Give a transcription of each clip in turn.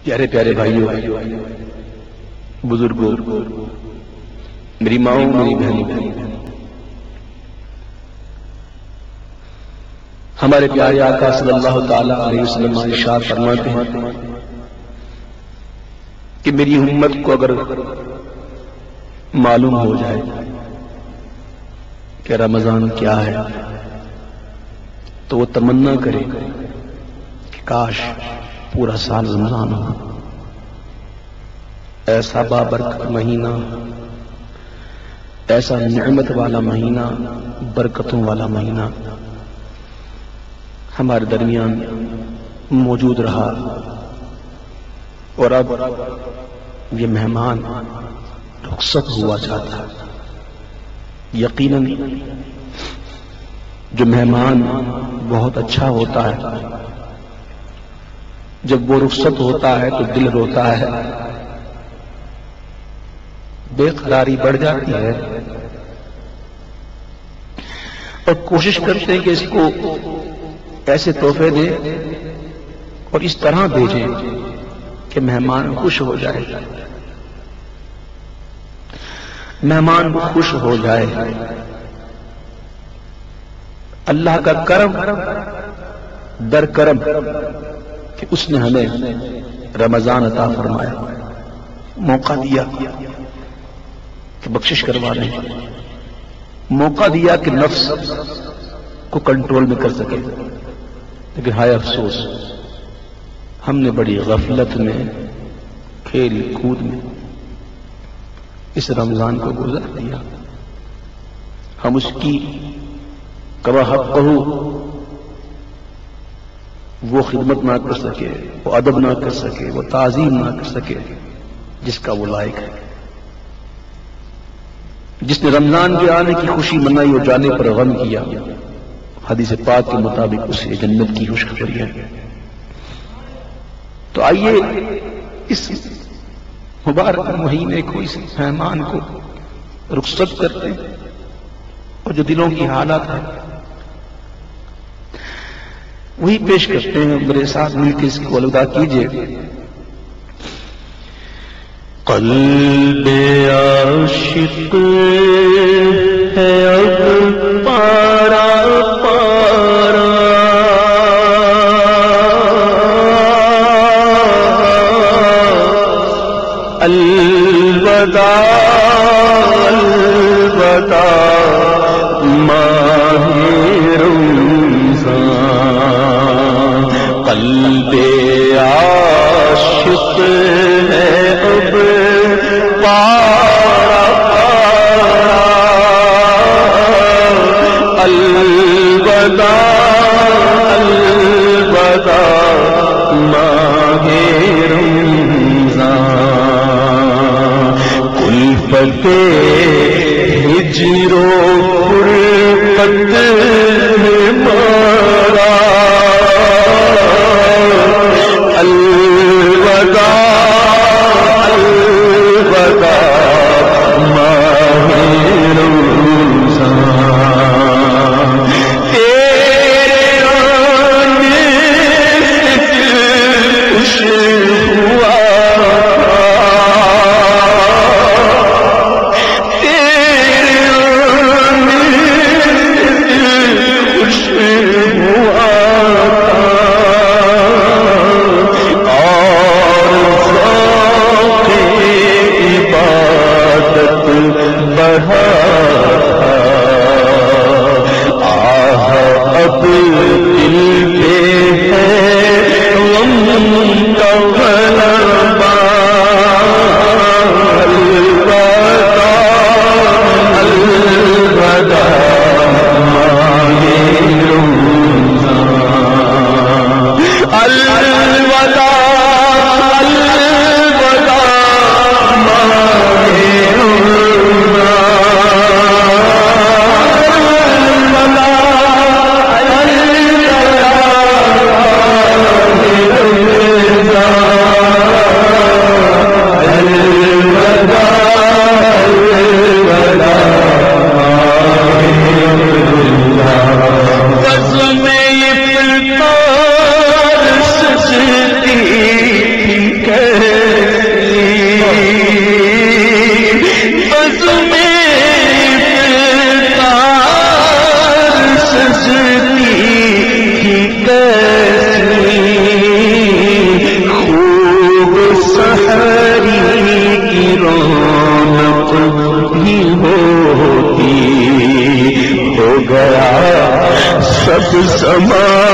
پیارے پیارے بھائیوں، بزرگوں، میری ماؤں، میری بہنوں، ہمارے پیارے آقا صلی اللہ تعالی علیہ وسلم ارشاد فرماتے ہیں کہ میری امت کو اگر معلوم ہو جائے کہ رمضان کیا ہے تو وہ تمنا کرے کہ کاش پورا سال رمضان ہو، ایسا بابرکت مہینہ، ایسا نعمت والا مہینہ، برکتوں والا مہینہ ہمارے درمیان موجود رہا، اور اب یہ مہمان رخصت ہوا چاہتا ہے۔ یقیناً جو مہمان بہت اچھا ہوتا ہے، جب وہ رخصت ہوتا ہے تو دل روتا ہے، بے قراری بڑھ جاتی ہے، اور کوشش کرتے ہیں کہ اس کو ایسے تحفے دے اور اس طرح بھیجے کہ مہمان خوش ہو جائے، مہمان خوش ہو جائے۔ اللہ کا کرم در کرم کہ اس نے ہمیں رمضان عطا فرمایا، موقع دیا کہ بخشش کروا لیں، موقع دیا کہ نفس کو کنٹرول میں کر سکے، لیکن ہائے افسوس ہم نے بڑی غفلت میں، کھیل کود میں اس رمضان کو گزار دیا۔ ہم اس کی کما حقہ وہ خدمت نہ کر سکے، وہ ادب نہ کر سکے، وہ تعظیم نہ کر سکے جس کا وہ لائق ہے۔ جس نے رمضان کے آنے کی خوشی منائی اور جانے پر غم کیا، حدیث پاک کے مطابق اسے جنت کی خوشخبری ہے۔ تو آئیے اس مبارک مہینے کو، اس مہمان کو رخصت کرتے ہیں، اور جو دلوں کی حالات ہے وہی پیش کرتے ہیں۔ میرے ساتھ مل کے اس کو الوداع کیجیے۔ قلب عاشق ہے اب پارا پارا، الوداع الوداع ماہ رمضان، قلب عاشق ہے اب پارا پارا، الوداع الوداع ماہ رمضان، کلفت ہجر و غربت میں مارا، الوداع الوداع ماہ رمضان، تیرے آنے سے دل خوش ہوا، تیرے آنے سے دل سما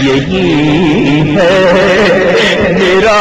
یہی ہے میرا